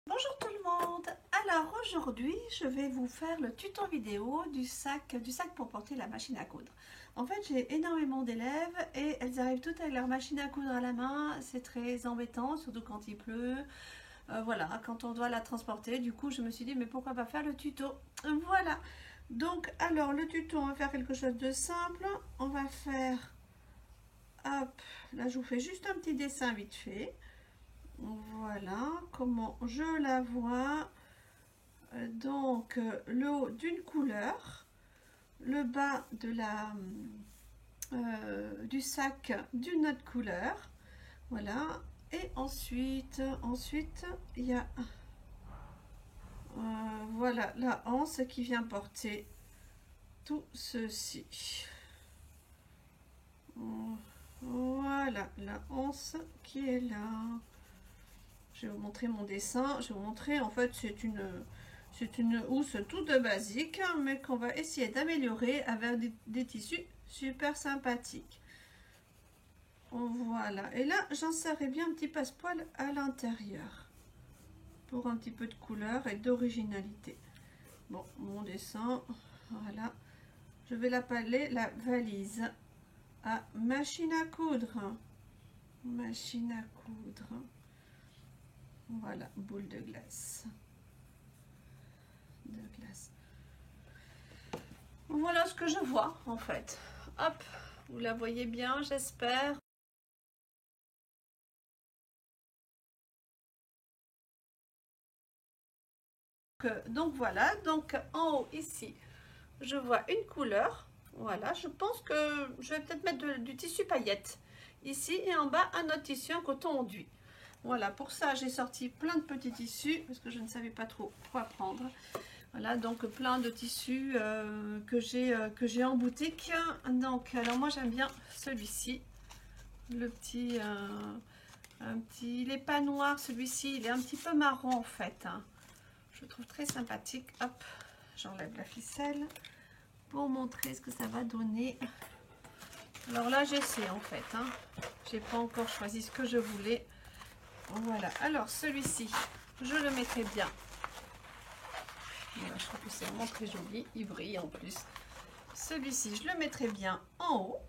Bonjour tout le monde. Alors aujourd'hui je vais vous faire le tuto vidéo du sac pour porter la machine à coudre. En fait j'ai énormément d'élèves et elles arrivent toutes avec leur machine à coudre à la main. C'est très embêtant, surtout quand il pleut. Voilà, quand on doit la transporter. Du coup je me suis dit mais pourquoi pas faire le tuto. Voilà. Donc alors le tuto, on va faire quelque chose de simple. On va faire, hop, là je vous fais juste un petit dessin vite fait. Voilà comment je la vois. Donc le haut d'une couleur, le bas de du sac d'une autre couleur. Voilà. Et ensuite il y a voilà la anse qui vient porter tout ceci. Voilà la anse qui est là. Je vais vous montrer mon dessin. Je vais vous montrer, en fait, c'est une housse toute basique, mais qu'on va essayer d'améliorer avec des tissus super sympathiques. Voilà. Et là, j'insérerai bien un petit passepoil à l'intérieur pour un petit peu de couleur et d'originalité. Bon, mon dessin, voilà. Je vais l'appeler la valise à machine à coudre. Machine à coudre. Voilà, boule de glace. Voilà ce que je vois en fait. Hop, vous la voyez bien, j'espère. Donc voilà, donc en haut ici, je vois une couleur. Voilà, je pense que je vais peut-être mettre du tissu paillette ici et en bas un autre tissu, un coton enduit. Voilà, pour ça j'ai sorti plein de petits tissus parce que je ne savais pas trop quoi prendre. Voilà, donc plein de tissus que j'ai en boutique. Donc, alors moi j'aime bien celui-ci, le petit, il n'est pas noir celui-ci, il est un petit peu marron en fait. Hein. Je le trouve très sympathique. Hop, j'enlève la ficelle pour montrer ce que ça va donner. Alors là j'essaie en fait, hein. J'ai pas encore choisi ce que je voulais. Voilà, alors celui-ci, je le mettrai bien. Voilà, je trouve que c'est vraiment très joli, il brille en plus. Celui-ci, je le mettrai bien en haut,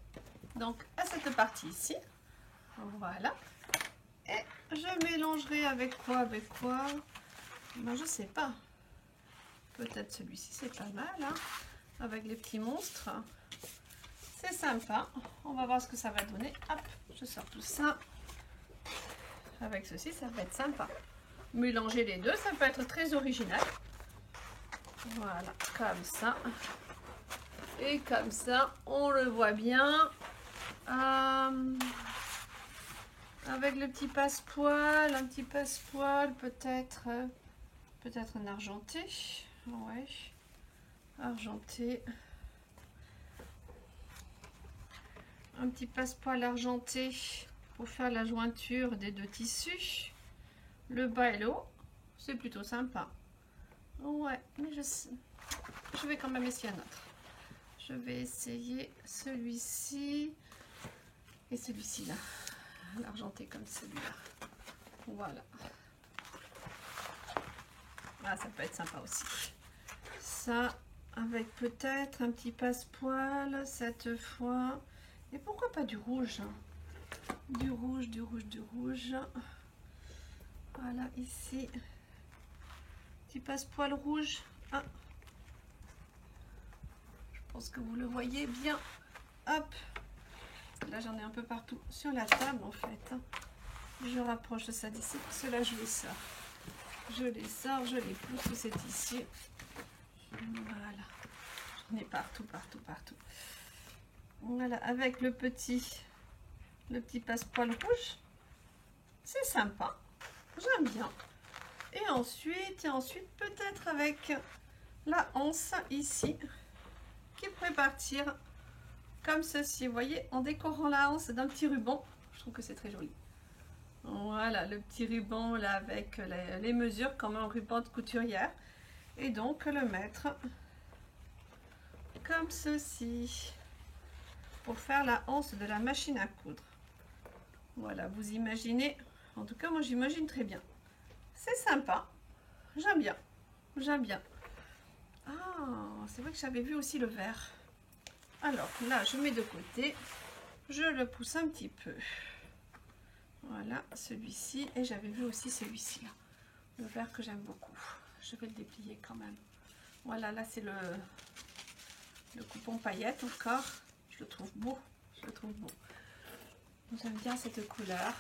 donc à cette partie ici. Voilà. Et je mélangerai avec quoi? Ben, je sais pas. Peut-être celui-ci, c'est pas mal, hein, avec les petits monstres. C'est sympa. On va voir ce que ça va donner. Hop, je sors tout ça. Avec ceci, ça va être sympa. Mélanger les deux, ça peut être très original. Voilà, comme ça. Et comme ça, on le voit bien. Avec le petit passepoil, un petit passepoil, peut-être un argenté. Ouais, argenté. Un petit passepoil argenté pour faire la jointure des deux tissus. Le bas et le haut, c'est plutôt sympa. Ouais, mais je vais quand même essayer un autre. Je vais essayer celui-ci et celui-ci là. L'argenté comme celui-là. Voilà. Ah, ça peut être sympa aussi. Ça, avec peut-être un petit passepoil cette fois. Et pourquoi pas du rouge? Du rouge. Voilà, ici. Petit passepoil rouge. Ah. Je pense que vous le voyez bien. Hop. Là, j'en ai un peu partout sur la table, en fait. Je rapproche ça d'ici. Ceux-là, je les sors. Je les pousse sous ces tissus. Voilà. J'en ai partout. Voilà, avec le petit passepoil rouge. C'est sympa. J'aime bien. Et ensuite peut-être avec la anse ici, qui pourrait partir comme ceci, vous voyez, en décorant la anse d'un petit ruban. Je trouve que c'est très joli. Voilà, le petit ruban là avec les mesures comme un ruban de couturière. Et donc le mettre comme ceci pour faire la anse de la machine à coudre. Voilà, vous imaginez, en tout cas moi j'imagine très bien. C'est sympa. j'aime bien. J'aime bien. Ah, c'est vrai que j'avais vu aussi le vert. Alors là, je mets de côté. Je le pousse un petit peu. Voilà, celui-ci. Et j'avais vu aussi celui-ci. Le vert que j'aime beaucoup. Je vais le déplier quand même. Voilà, là c'est le coupon paillette encore. Je le trouve beau. Je le trouve beau. J'aime bien cette couleur.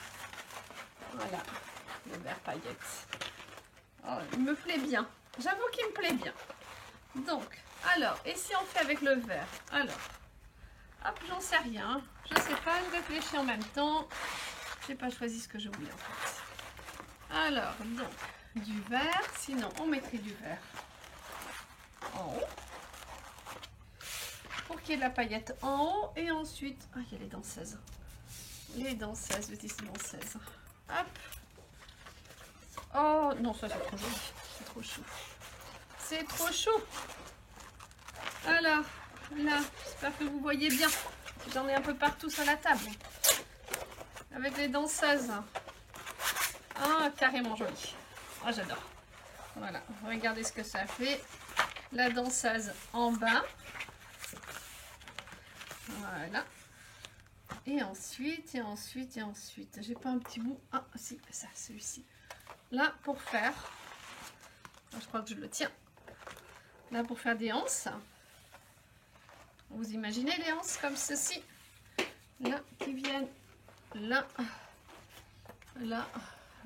Voilà, le vert paillette. Oh, il me plaît bien. J'avoue qu'il me plaît bien. Donc, alors, et si on fait avec le vert? Alors, hop, j'en sais rien. Je sais pas, je réfléchis en même temps. J'ai pas choisi ce que je voulais en fait. Alors, donc, du vert. Sinon, on mettrait du vert en haut. Pour qu'il y ait de la paillette en haut. Et ensuite, ah, il y a les danseuses. Les danseuses, le tissu danseuse. Hop. Oh, non, ça c'est trop joli. C'est trop chou. C'est trop chou. Alors, là, j'espère que vous voyez bien. J'en ai un peu partout sur la table. Avec les danseuses. Ah, carrément joli. Ah, j'adore. Voilà, regardez ce que ça fait. La danseuse en bas. Voilà. Et ensuite, et ensuite, et ensuite. J'ai pas un petit bout. Ah, si, ça, celui-ci. Là, pour faire. Je crois que je le tiens. Là, pour faire des anses. Vous imaginez les anses comme ceci. Là, qui viennent. Là. Là.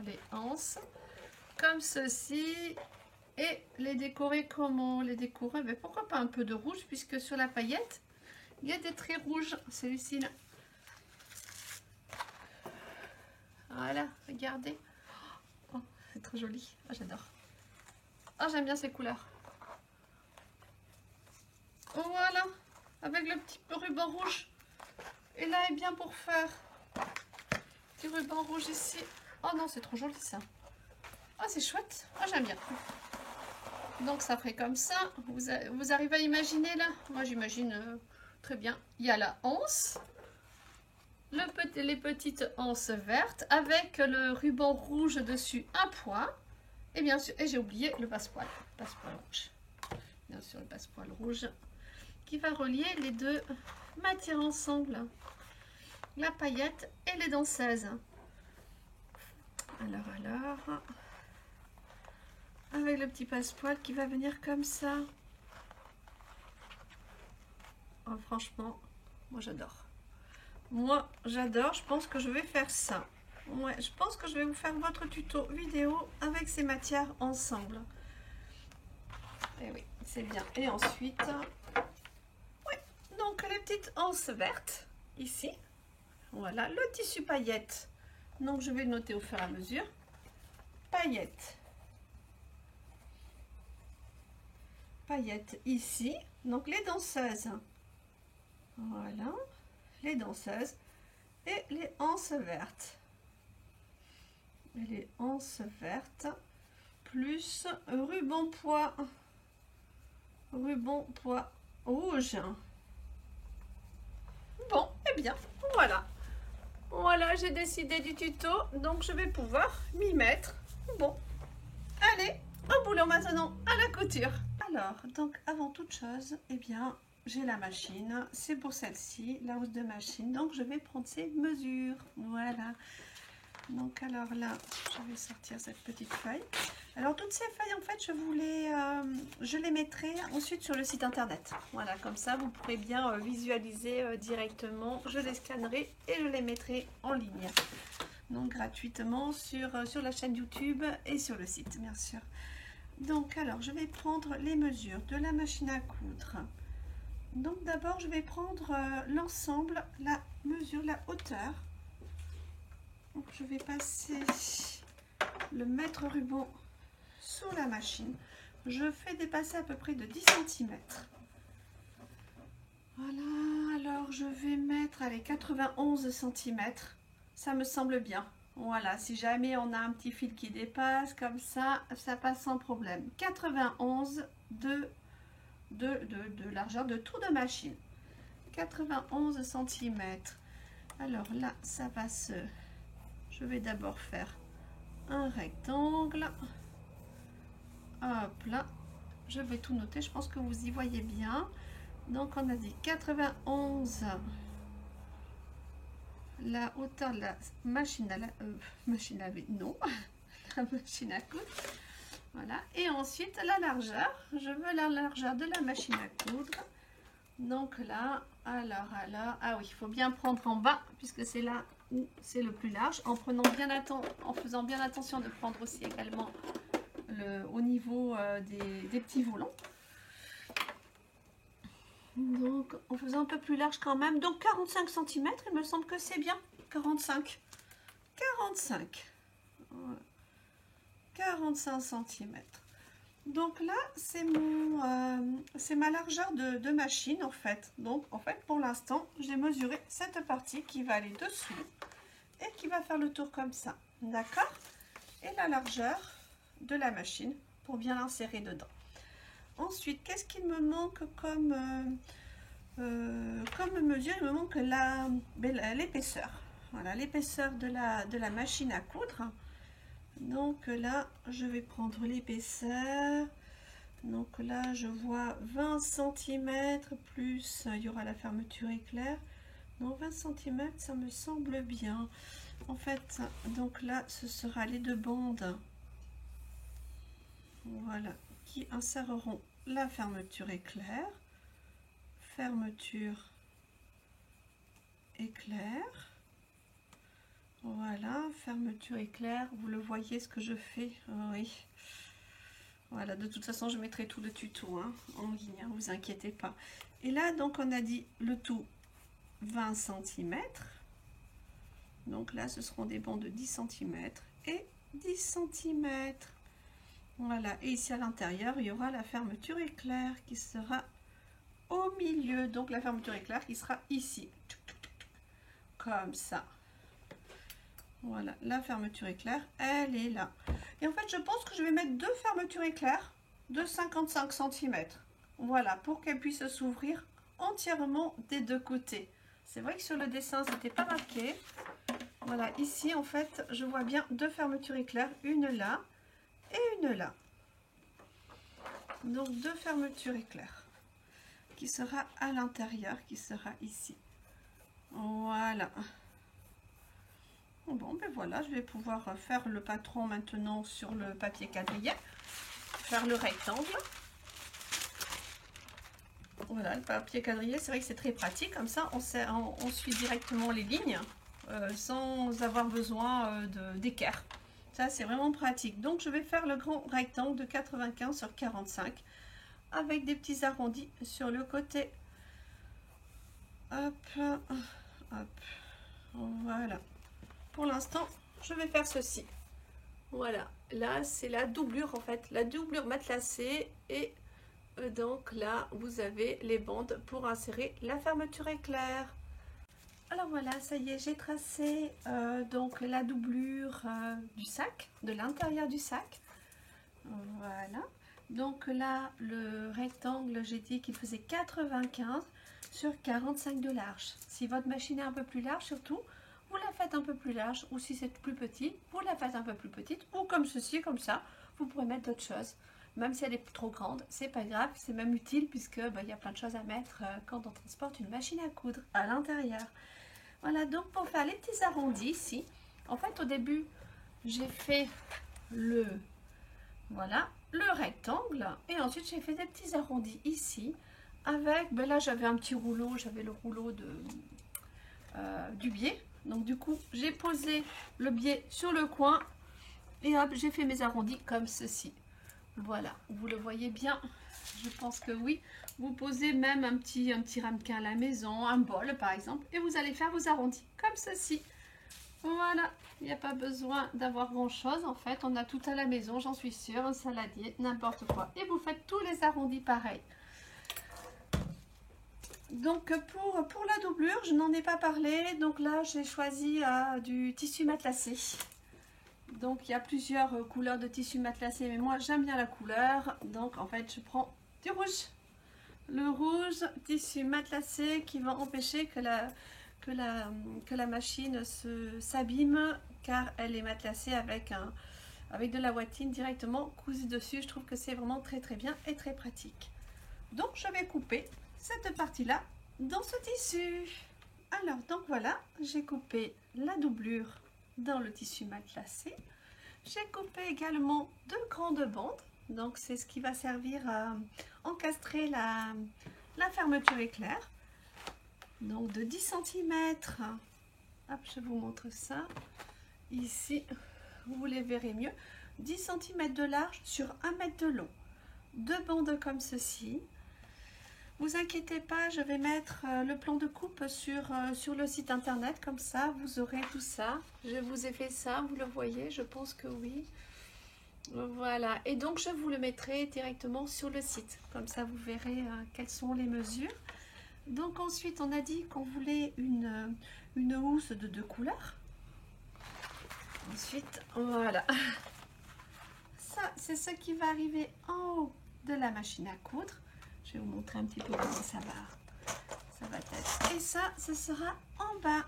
Les anses. Comme ceci. Et les décorer comment? Les décorer, mais pourquoi pas un peu de rouge, puisque sur la paillette, il y a des traits rouges. Celui-ci là. Voilà, regardez. Oh, c'est trop joli. Oh, j'adore. Oh, j'aime bien ces couleurs. Voilà, avec le petit ruban rouge. Et là est bien pour faire. Petit ruban rouge ici. Oh non, c'est trop joli ça. Oh, c'est chouette. Oh, j'aime bien. Donc ça ferait comme ça. Vous arrivez à imaginer là? Moi j'imagine très bien. Il y a la anse. Les petites anses vertes avec le ruban rouge dessus, un point. Et bien sûr, et j'ai oublié le passepoil. Passepoil rouge. Bien sûr, le passepoil rouge qui va relier les deux matières ensemble. La paillette et les danseuses. Alors. Avec le petit passepoil qui va venir comme ça. Oh, franchement, moi j'adore. Moi j'adore, je pense que je vais faire ça. Ouais, je pense que je vais vous faire votre tuto vidéo avec ces matières ensemble. Et oui, c'est bien. Et ensuite, oui, donc les petites anses vertes, ici. Voilà, le tissu paillette. Donc je vais le noter au fur et à mesure. Paillettes. Paillettes ici. Donc les danseuses. Voilà, les danseuses. Et les anses vertes. Et les anses vertes. Plus ruban pois rouge. Bon, et bien, voilà. Voilà, j'ai décidé du tuto, donc je vais pouvoir m'y mettre. Bon, allez, au boulot maintenant, à la couture. Alors, donc avant toute chose, eh bien, j'ai la machine. C'est pour celle-ci, la housse de machine. Donc, je vais prendre ses mesures. Voilà. Donc, alors là, je vais sortir cette petite feuille. Alors, toutes ces feuilles, en fait, je les mettrai ensuite sur le site internet. Voilà, comme ça, vous pourrez bien visualiser directement. Je les scannerai et je les mettrai en ligne. Donc, gratuitement sur la chaîne YouTube et sur le site, bien sûr. Donc, alors, je vais prendre les mesures de la machine à coudre. Donc, d'abord, je vais prendre l'ensemble, la mesure, la hauteur. Donc, je vais passer le mètre ruban sur la machine. Je fais dépasser à peu près de 10 cm. Voilà, alors je vais mettre les 91 cm. Ça me semble bien. Voilà, si jamais on a un petit fil qui dépasse, comme ça, ça passe sans problème. 91 de largeur de tour de machine. 91 cm. Alors là, ça va se... Je vais d'abord faire un rectangle. Hop là, je vais tout noter, je pense que vous y voyez bien. Donc on a dit 91, la hauteur de la machine à laver, non, la machine à coudre. Voilà, et ensuite la largeur, je veux la largeur de la machine à coudre. Donc là, alors, ah oui, il faut bien prendre en bas, puisque c'est là où c'est le plus large, en faisant bien attention de prendre aussi également au niveau des petits volants. Donc, en faisant un peu plus large quand même. Donc, 45 cm, il me semble que c'est bien. 45. 45 cm. Donc là, c'est ma largeur de machine, en fait. Donc, en fait, pour l'instant, j'ai mesuré cette partie qui va aller dessous et qui va faire le tour comme ça. D'accord? Et la largeur de la machine pour bien l'insérer dedans. Ensuite, qu'est-ce qu'il me manque comme mesure? Il me manque l'épaisseur. Voilà, l'épaisseur de la machine à coudre. Donc là, je vais prendre l'épaisseur. Donc là, je vois 20 cm plus, il y aura la fermeture éclair. Donc 20 cm, ça me semble bien. En fait, donc là, ce sera les deux bandes. Voilà, qui inséreront la fermeture éclair. Fermeture éclair. Voilà, fermeture éclair. Vous le voyez ce que je fais? Oui. Voilà, de toute façon, je mettrai tout le tuto hein, en ligne, ne vous inquiétez pas. Et là, donc, on a dit le tout 20 cm. Donc là, ce seront des bandes de 10 cm et 10 cm. Voilà, et ici à l'intérieur, il y aura la fermeture éclair qui sera au milieu. Donc la fermeture éclair qui sera ici. Comme ça. Voilà, la fermeture éclair, elle est là. Et en fait, je pense que je vais mettre deux fermetures éclair de 55 cm. Voilà, pour qu'elle puisse s'ouvrir entièrement des deux côtés. C'est vrai que sur le dessin, ce n'était pas marqué. Voilà, ici, en fait, je vois bien deux fermetures éclair, une là et une là. Donc, deux fermetures éclair qui sera à l'intérieur, qui sera ici. Voilà. Bon, ben voilà, je vais pouvoir faire le patron maintenant sur le papier quadrillé, faire le rectangle. Voilà, le papier quadrillé, c'est vrai que c'est très pratique, comme ça on suit directement les lignes sans avoir besoin d'équerre. Ça, c'est vraiment pratique. Donc, je vais faire le grand rectangle de 95 sur 45 avec des petits arrondis sur le côté. Hop, hop, voilà. Pour l'instant, je vais faire ceci. Voilà, là, c'est la doublure en fait, la doublure matelassée et donc là, vous avez les bandes pour insérer la fermeture éclair. Alors voilà, ça y est, j'ai tracé donc la doublure du sac, de l'intérieur du sac. Voilà. Donc là, le rectangle, j'ai dit qu'il faisait 95 sur 45 de large. Si votre machine est un peu plus large, surtout, vous la faites un peu plus large, ou si c'est plus petit, vous la faites un peu plus petite, ou comme ceci, comme ça, vous pourrez mettre d'autres choses. Même si elle est trop grande, c'est pas grave, c'est même utile puisque il y a plein de choses à mettre quand on transporte une machine à coudre à l'intérieur. Voilà, donc pour faire les petits arrondis ici, en fait au début j'ai fait le rectangle et ensuite j'ai fait des petits arrondis ici avec, là j'avais un petit rouleau, j'avais le rouleau du biais, donc du coup j'ai posé le biais sur le coin et hop j'ai fait mes arrondis comme ceci. Voilà, vous le voyez bien, je pense que oui. Vous posez même un petit ramequin à la maison, un bol par exemple, et vous allez faire vos arrondis comme ceci. Voilà, il n'y a pas besoin d'avoir grand chose en fait, on a tout à la maison, j'en suis sûre, un saladier, n'importe quoi. Et vous faites tous les arrondis pareil. Donc pour la doublure, je n'en ai pas parlé, donc là j'ai choisi du tissu matelassé. Donc il y a plusieurs couleurs de tissu matelassé, mais moi j'aime bien la couleur, donc en fait je prends du rouge. Le rouge, tissu matelassé qui va empêcher que la machine s'abîme car elle est matelassée avec avec de la watine directement cousue dessus. Je trouve que c'est vraiment très très bien et très pratique. Donc je vais couper cette partie-là dans ce tissu. Alors donc voilà, j'ai coupé la doublure dans le tissu matelassé. J'ai coupé également 2 grandes bandes. Donc c'est ce qui va servir à encastrer la fermeture éclair. Donc de 10 cm. Hop, je vous montre ça. Ici, vous les verrez mieux. 10 cm de large sur 1 mètre de long. 2 bandes comme ceci. Vous inquiétez pas, je vais mettre le plan de coupe sur le site internet, comme ça vous aurez tout ça. Je vous ai fait ça, vous le voyez, je pense que oui. Voilà, et donc je vous le mettrai directement sur le site, comme ça vous verrez quelles sont les mesures. Donc ensuite on a dit qu'on voulait une housse de 2 couleurs. Ensuite, voilà. Ça, c'est ce qui va arriver en haut de la machine à coudre. Je vais vous montrer un petit peu comment ça va être. Et ça, ce sera en bas.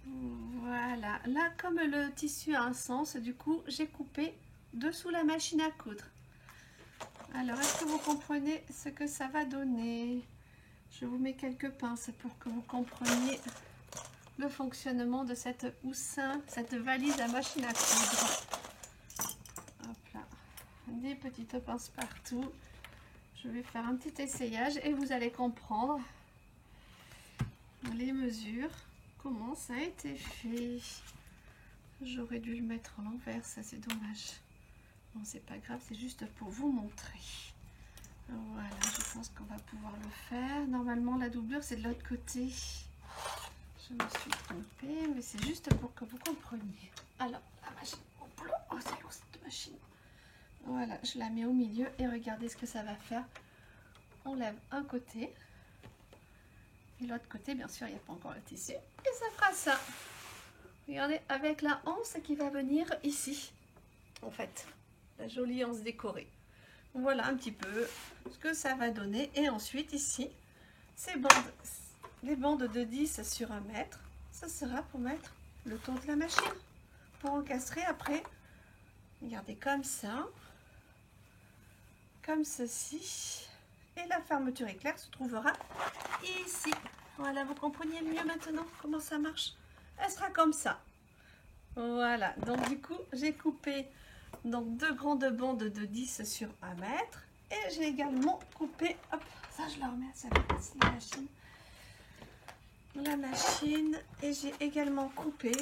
Voilà. Là, comme le tissu a un sens, du coup, j'ai coupé dessous la machine à coudre. Alors, est-ce que vous comprenez ce que ça va donner? Je vous mets quelques pinces pour que vous compreniez le fonctionnement de cette houssin, cette valise à machine à coudre. Hop là. Des petites pinces partout. Je vais faire un petit essayage et vous allez comprendre les mesures, comment ça a été fait. J'aurais dû le mettre à l'envers, ça c'est dommage. Bon, c'est pas grave, c'est juste pour vous montrer. Voilà, je pense qu'on va pouvoir le faire. Normalement, la doublure, c'est de l'autre côté. Je me suis trompée, mais c'est juste pour que vous compreniez. Alors, la machine au boulot. Oh, c'est lourd cette machine. Voilà, je la mets au milieu et regardez ce que ça va faire. On lève un côté et l'autre côté, bien sûr, il n'y a pas encore le tissu. Et ça fera ça. Regardez, avec la anse qui va venir ici, en fait. La jolie anse décorée. Voilà un petit peu ce que ça va donner. Et ensuite, ici, ces bandes, les bandes de 10 sur 1 mètre, ça sera pour mettre le tour de la machine. Pour encastrer après, regardez comme ça. Comme ceci, et la fermeture éclair se trouvera ici. Voilà, vous comprenez mieux maintenant comment ça marche. Elle sera comme ça. Voilà, donc du coup j'ai coupé donc 2 grandes bandes de 10 sur 1 mètre et j'ai également coupé, hop, ça je la remets à sa place, la machine, et j'ai également coupé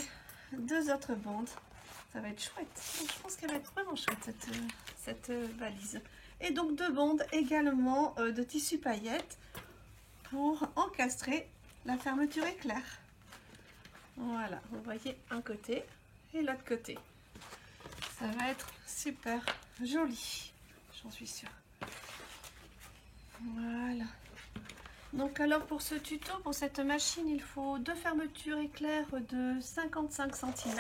2 autres bandes. Ça va être chouette. Donc, je pense qu'elle va être vraiment chouette cette valise. Et donc 2 bandes également de tissu paillettes pour encastrer la fermeture éclair. Voilà, vous voyez un côté et l'autre côté. Ça va être super joli, j'en suis sûre. Voilà. Donc alors pour ce tuto, pour cette machine, il faut 2 fermetures éclair de 55 cm.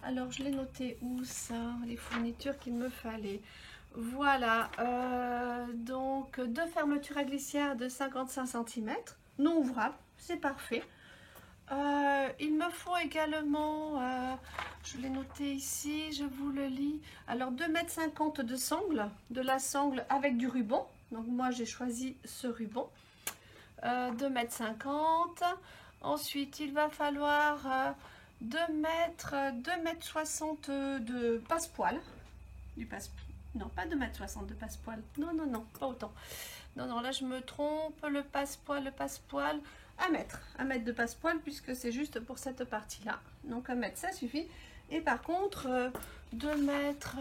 Alors je l'ai noté où ça, les fournitures qu'il me fallait. Voilà, donc 2 fermetures à glissière de 55 cm, non ouvrables, c'est parfait. Il me faut également, je l'ai noté ici, je vous le lis, alors 2,50 m de sangle, de la sangle avec du ruban. Donc moi j'ai choisi ce ruban, 2,50 m. Ensuite il va falloir 2,60 m de passepoil, non, pas 2,60 m de passepoil. Non, non, non, pas autant. Non, non, là je me trompe. Le passepoil, 1 mètre. 1 mètre de passepoil, puisque c'est juste pour cette partie-là. Donc 1 mètre, ça suffit. Et par contre, 2 mètres...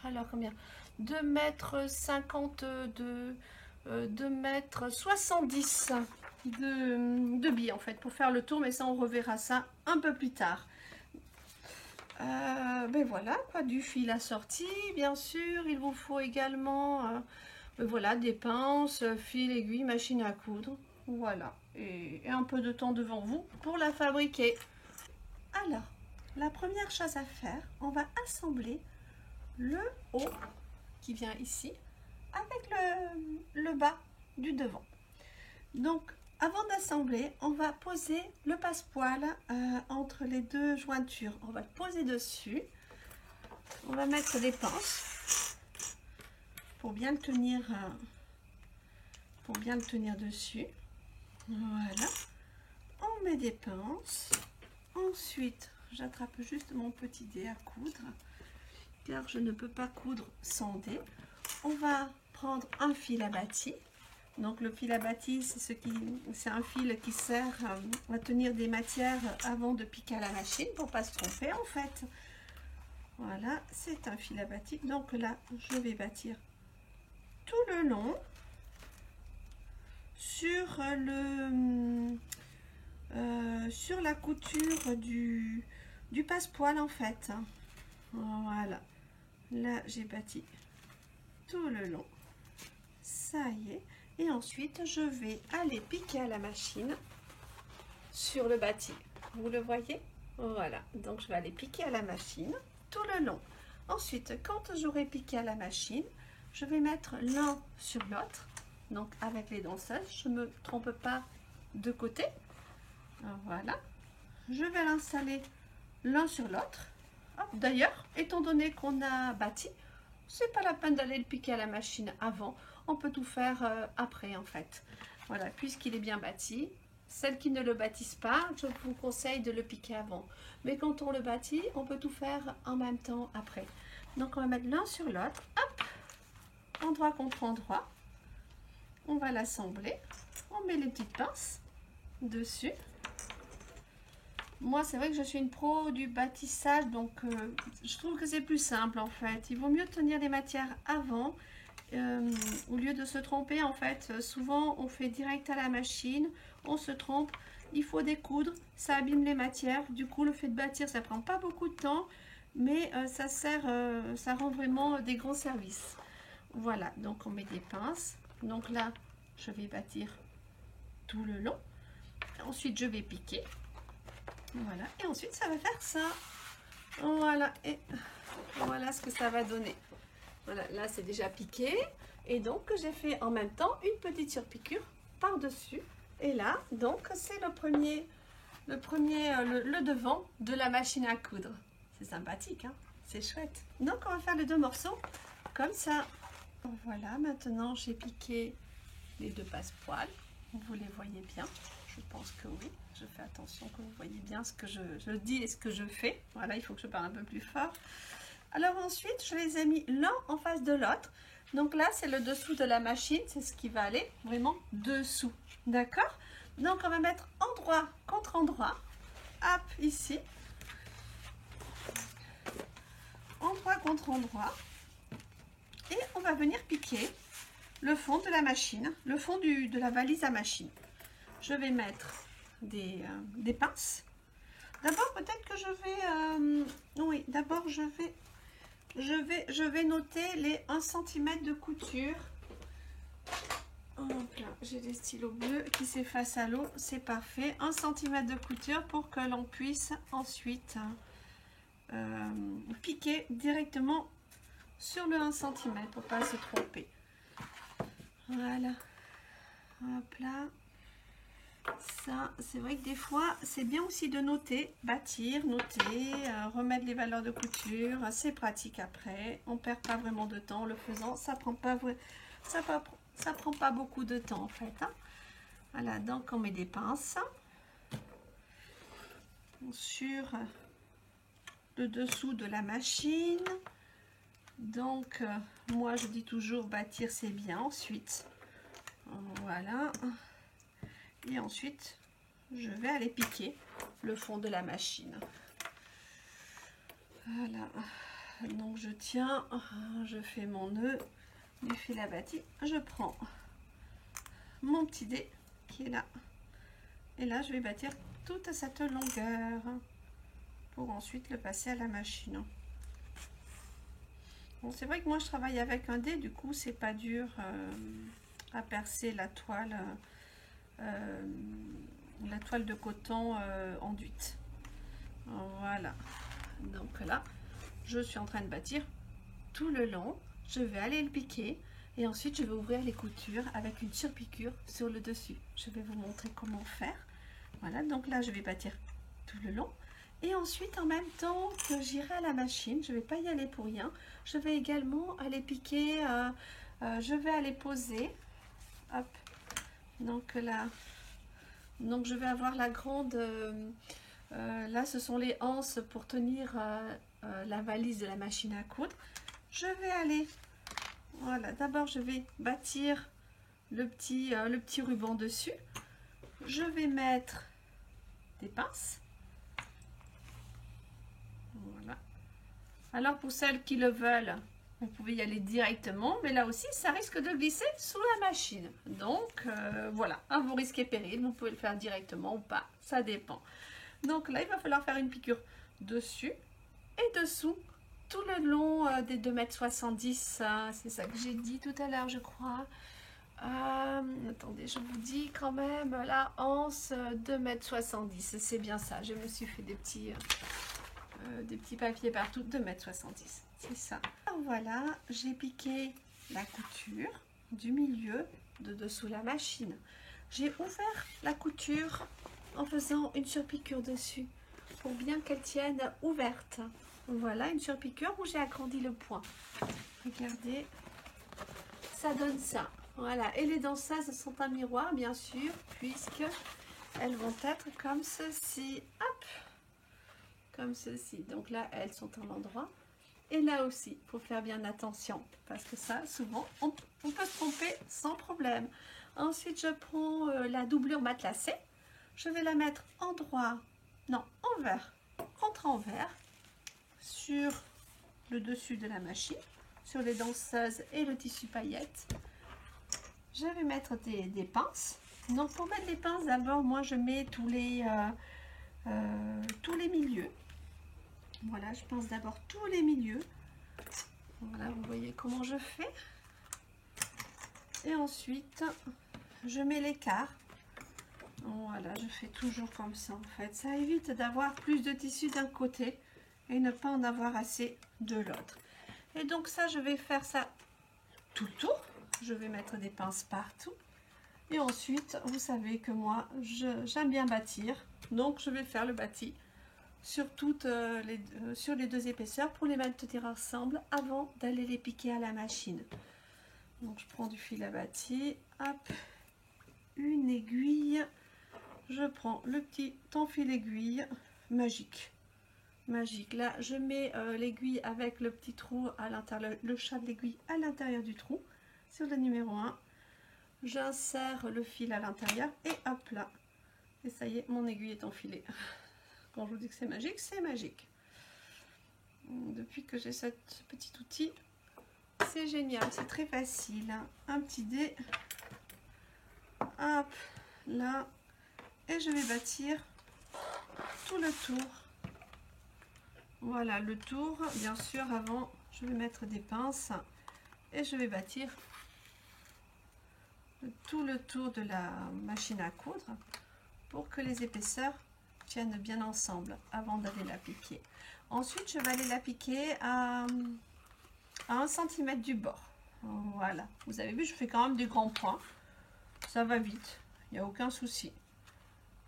alors combien? 2,50 m de... 2,70 m de billes, en fait, pour faire le tour. Mais ça, on reverra ça un peu plus tard. Ben voilà, quoi, du fil assorti, bien sûr. Il vous faut également voilà, des pinces, fil, aiguille, machine à coudre. Voilà, et un peu de temps devant vous pour la fabriquer. Alors, la première chose à faire, on va assembler le haut qui vient ici avec le bas du devant. Donc, avant d'assembler, on va poser le passepoil entre les 2 jointures. On va le poser dessus. on va mettre des pinces pour bien le tenir dessus. Voilà, on met des pinces. Ensuite, j'attrape juste mon petit dé à coudre, car je ne peux pas coudre sans dé. On va prendre un fil à bâti. Donc le fil à bâti, c'est un fil qui sert à tenir des matières avant de piquer à la machine pour pas se tromper en fait. Voilà, c'est un fil à bâti. Donc là, je vais bâtir tout le long sur sur la couture du passepoil en fait. Voilà, là j'ai bâti tout le long, ça y est, et ensuite je vais aller piquer à la machine sur le bâti, vous le voyez, voilà, donc je vais aller piquer à la machine tout le long. Ensuite, quand j'aurai piqué à la machine, je vais mettre l'un sur l'autre, donc avec les danseuses, je ne me trompe pas de côté. Voilà, je vais l'installer l'un sur l'autre. D'ailleurs, étant donné qu'on a bâti, c'est pas la peine d'aller le piquer à la machine avant, on peut tout faire après en fait. Voilà, puisqu'il est bien bâti. Celles qui ne le bâtissent pas, je vous conseille de le piquer avant. Mais quand on le bâtit, on peut tout faire en même temps après. Donc on va mettre l'un sur l'autre, hop, endroit contre endroit. On va l'assembler. On met les petites pinces dessus. Moi, c'est vrai que je suis une pro du bâtissage, donc je trouve que c'est plus simple en fait. Il vaut mieux tenir les matières avant, au lieu de se tromper en fait. Souvent, on fait direct à la machine, on se trompe, il faut découdre, ça abîme les matières. Du coup, le fait de bâtir, ça prend pas beaucoup de temps, mais ça sert, ça rend vraiment des grands services. Voilà, donc on met des pinces. Donc là, je vais bâtir tout le long. Ensuite, je vais piquer. Voilà, et ensuite ça va faire ça. Voilà, et voilà ce que ça va donner. Voilà, là c'est déjà piqué. Et donc j'ai fait en même temps une petite surpiqûre par-dessus. Et là, donc c'est le devant de la machine à coudre. C'est sympathique, hein, c'est chouette. Donc on va faire les deux morceaux comme ça. Voilà, maintenant j'ai piqué les deux passepoils. Vous les voyez bien? Je pense que oui. Je fais attention que vous voyez bien ce que je dis et ce que je fais. Voilà, il faut que je parle un peu plus fort. Alors ensuite, je les ai mis l'un en face de l'autre. Donc là, c'est le dessous de la machine. C'est ce qui va aller vraiment dessous. D'accord? Donc on va mettre endroit contre endroit. Hop, ici. Endroit contre endroit. Et on va venir piquer le fond de la machine, le fond de la valise à machine. Je vais mettre des pinces. D'abord, peut-être que je vais... oui, d'abord, je vais noter les 1 cm de couture. Hop là, j'ai des stylos bleus qui s'effacent à l'eau. C'est parfait. 1 cm de couture pour que l'on puisse ensuite piquer directement sur le 1 cm pour pas se tromper. Voilà. Hop là. Ça, c'est vrai que des fois, c'est bien aussi de noter, bâtir, noter, remettre les valeurs de couture. C'est pratique après. On perd pas vraiment de temps en le faisant. Ça prend pas beaucoup de temps en fait. Hein. Voilà, donc on met des pinces sur le dessous de la machine. Donc, moi, je dis toujours bâtir, c'est bien. Ensuite, voilà. Et ensuite, je vais aller piquer le fond de la machine. Voilà. Donc, je tiens, je fais mon nœud du fil à bâti. Je prends mon petit dé qui est là. Et là, je vais bâtir toute cette longueur pour ensuite le passer à la machine. Bon, c'est vrai que moi, je travaille avec un dé. Du coup, c'est pas dur à percer la toile de coton enduite. Voilà, donc là je suis en train de bâtir tout le long. Je vais aller le piquer et ensuite je vais ouvrir les coutures avec une surpiqûre sur le dessus. Je vais vous montrer comment faire. Voilà, donc là je vais bâtir tout le long Et ensuite, en même temps que j'irai à la machine, je ne vais pas y aller pour rien. Je vais également aller piquer, je vais aller poser. Hop. Donc là, donc je vais avoir la grande... là, ce sont les anses pour tenir la valise de la machine à coudre. Je vais aller... Voilà, d'abord je vais bâtir le petit ruban dessus. Je vais mettre des pinces. Voilà. Alors pour celles qui le veulent, vous pouvez y aller directement, mais là aussi ça risque de glisser sous la machine. Donc voilà, à vos risques et périls, vous pouvez le faire directement ou pas, ça dépend. Donc là il va falloir faire une piqûre dessus et dessous, tout le long des 2,70 m, c'est ça que j'ai dit tout à l'heure je crois. Attendez, je vous dis quand même la anse 2,70 m, c'est bien ça, je me suis fait des petits papiers partout, 2,70 m, c'est ça. Alors voilà, j'ai piqué la couture du milieu de dessous la machine. J'ai ouvert la couture en faisant une surpiqûre dessus pour bien qu'elle tienne ouverte. Voilà, une surpiqûre où j'ai agrandi le point. Regardez, ça donne ça. Voilà, et les danseuses sont un miroir, bien sûr, puisque elles vont être comme ceci. Hop, comme ceci. Donc là, elles sont en endroit. Et là aussi, il faut faire bien attention, parce que ça, souvent, on peut se tromper sans problème. Ensuite, je prends la doublure matelassée. Je vais la mettre en droit, non, envers, contre envers, sur le dessus de la machine, sur les danseuses et le tissu paillettes. Je vais mettre des pinces. Donc pour mettre des pinces, d'abord moi je mets tous les milieux. Voilà, je pince d'abord tous les milieux. Voilà, vous voyez comment je fais. Et ensuite, je mets l'écart. Voilà, je fais toujours comme ça en fait. Ça évite d'avoir plus de tissu d'un côté et ne pas en avoir assez de l'autre. Et donc ça, je vais faire ça tout le tour. Je vais mettre des pinces partout. Et ensuite, vous savez que moi, j'aime bien bâtir. Donc, je vais faire le bâti sur sur les deux épaisseurs pour les maintenir ensemble avant d'aller les piquer à la machine. Donc, je prends du fil à bâti. Hop, une aiguille. Je prends le petit fil aiguille magique. Magique. Là, je mets l'aiguille avec le petit trou à l'intérieur, le chat de l'aiguille à l'intérieur du trou. Sur le numéro 1, j'insère le fil à l'intérieur et hop là. Et ça y est, mon aiguille est enfilée. Quand je vous dis que c'est magique, c'est magique. Depuis que j'ai ce petit outil, c'est génial, c'est très facile. Un petit dé. Hop là. Et je vais bâtir tout le tour. Voilà le tour. Bien sûr, avant, je vais mettre des pinces et je vais bâtir tout le tour de la machine à coudre pour que les épaisseurs tiennent bien ensemble avant d'aller la piquer. Ensuite, je vais aller la piquer à 1 cm du bord. Voilà, vous avez vu, je fais quand même des grands points. Ça va vite, il n'y a aucun souci.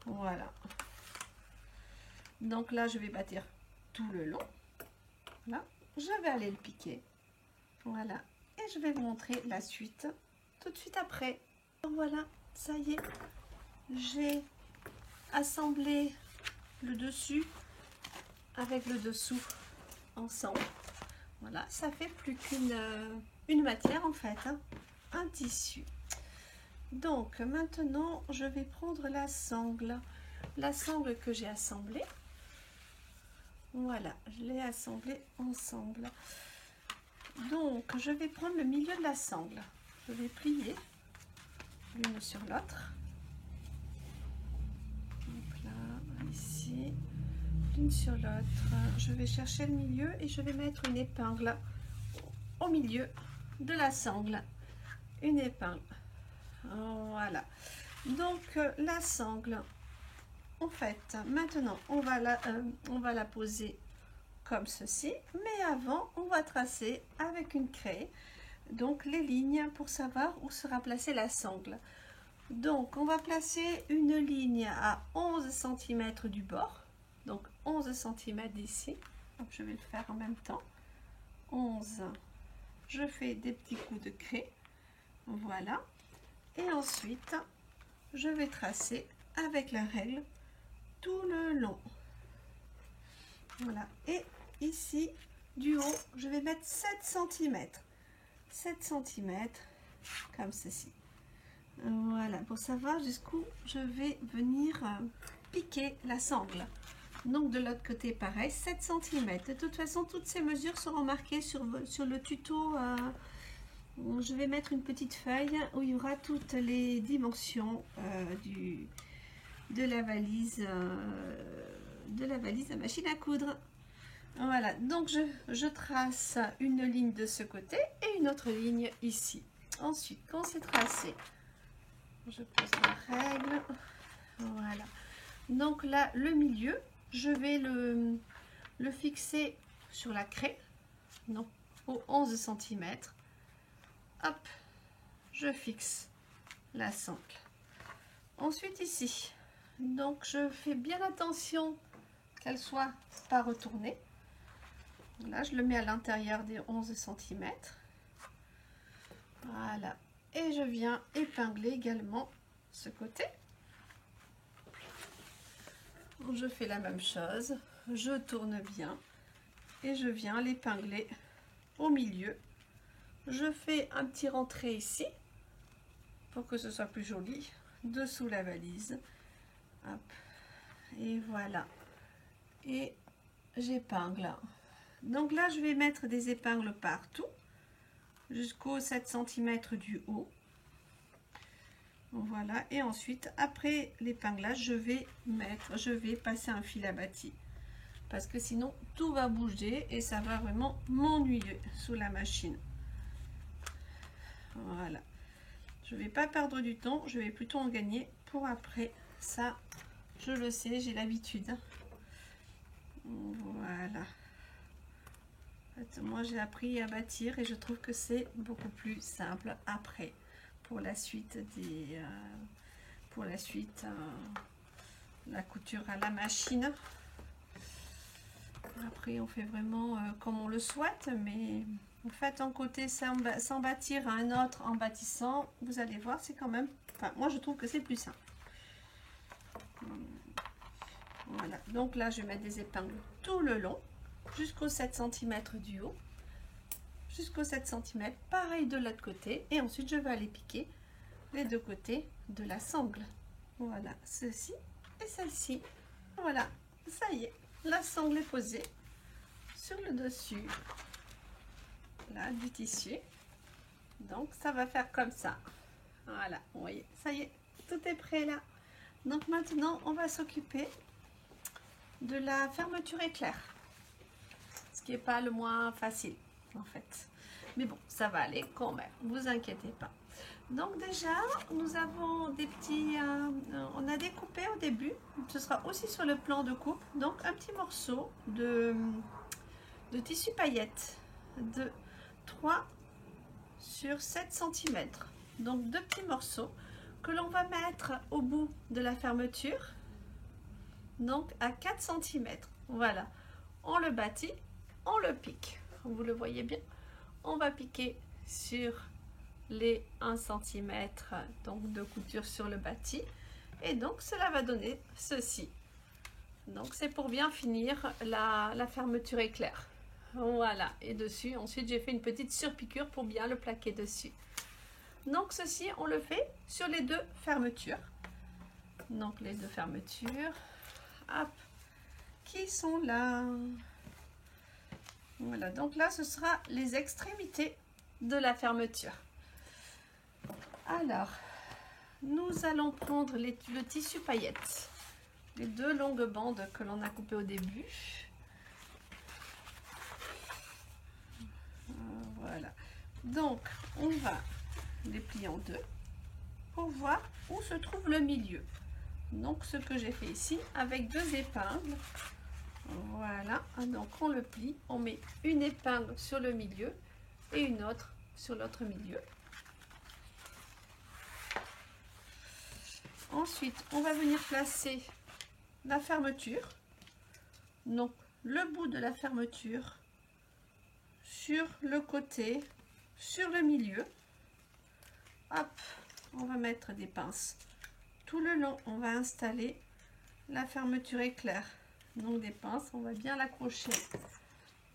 Voilà. Donc là, je vais bâtir tout le long. Là, je vais aller le piquer. Voilà. Et je vais vous montrer la suite tout de suite après. Voilà, ça y est. J'ai assemblé le dessus avec le dessous ensemble. Voilà, ça fait plus qu'une matière en fait, hein, un tissu. Donc maintenant, je vais prendre la sangle que j'ai assemblée. Voilà, je l'ai assemblée ensemble. Donc, je vais prendre le milieu de la sangle. Je vais plier l'une sur l'autre. Donc là, ici, l'une sur l'autre. Je vais chercher le milieu et je vais mettre une épingle au milieu de la sangle. Une épingle. Voilà. Donc, la sangle, en fait, maintenant, on va la poser comme ceci, mais avant on va tracer avec une craie donc les lignes pour savoir où sera placée la sangle. Donc on va placer une ligne à 11 cm du bord, Donc 11 cm d'ici. Je vais le faire en même temps. 11. Je fais des petits coups de craie. Voilà. Et ensuite, je vais tracer avec la règle tout le long. Voilà. Et ici, du haut, je vais mettre 7 cm. 7 cm, comme ceci. Voilà, pour savoir jusqu'où je vais venir piquer la sangle. Donc de l'autre côté, pareil, 7 cm. De toute façon, toutes ces mesures seront marquées sur le tuto. Je vais mettre une petite feuille où il y aura toutes les dimensions de la valise à machine à coudre. Voilà, donc je trace une ligne de ce côté et une autre ligne ici. Ensuite, quand c'est tracé, je pose la règle. Voilà. Donc là, le milieu, je vais le fixer sur la craie, donc au 11 cm. Hop, je fixe la sangle. Ensuite ici, donc je fais bien attention qu'elle soit pas retournée. Là, je le mets à l'intérieur des 11 cm. Voilà. Et je viens épingler également ce côté. Je fais la même chose. Je tourne bien. Et je viens l'épingler au milieu. Je fais un petit rentré ici. Pour que ce soit plus joli. Dessous la valise. Hop. Et voilà. Et j'épingle. Donc là, je vais mettre des épingles partout, jusqu'au 7 cm du haut. Voilà, et ensuite, après l'épinglage, je vais passer un fil abattis. Parce que sinon, tout va bouger et ça va vraiment m'ennuyer sous la machine. Voilà. Je ne vais pas perdre du temps, je vais plutôt en gagner pour après. Ça, je le sais, j'ai l'habitude. Voilà. Moi j'ai appris à bâtir et je trouve que c'est beaucoup plus simple après pour la suite la couture à la machine. Après on fait vraiment comme on le souhaite, mais en fait un côté sans bâtir à un autre en bâtissant, vous allez voir, c'est quand même, enfin moi je trouve que c'est plus simple. Voilà, donc là je vais mettre des épingles tout le long jusqu'au 7 cm du haut, jusqu'au 7 cm, pareil de l'autre côté, et ensuite je vais aller piquer les deux côtés de la sangle. Voilà, ceci et celle-ci. Voilà, ça y est, la sangle est posée sur le dessus là du tissu. Donc ça va faire comme ça. Voilà, vous voyez, ça y est, tout est prêt là. Donc maintenant on va s'occuper de la fermeture éclair, ce qui n'est pas le moins facile en fait, mais bon, ça va aller quand même, vous inquiétez pas. Donc déjà nous avons des petits on a découpé au début, ce sera aussi sur le plan de coupe, donc un petit morceau de tissu paillettes de 3 sur 7 cm, donc deux petits morceaux que l'on va mettre au bout de la fermeture, donc à 4 cm. Voilà, on le bâtit, on le pique, vous le voyez bien, on va piquer sur les 1 cm donc de couture sur le bâti, et donc cela va donner ceci. Donc c'est pour bien finir la fermeture éclair. Voilà, et dessus ensuite j'ai fait une petite surpiqûre pour bien le plaquer dessus. Donc ceci on le fait sur les deux fermetures, donc les deux fermetures, hop, qui sont là. Voilà, donc là ce sera les extrémités de la fermeture. Alors nous allons prendre le tissu paillettes, les deux longues bandes que l'on a coupées au début. Voilà, donc on va les plier en deux pour voir où se trouve le milieu. Donc ce que j'ai fait ici avec deux épingles. Voilà, donc on le plie, on met une épingle sur le milieu et une autre sur l'autre milieu. Ensuite, on va venir placer la fermeture Donc le bout de la fermeture sur le côté, sur le milieu. Hop, on va mettre des pinces tout le long. On va installer la fermeture éclair. Donc des pinces, on va bien l'accrocher.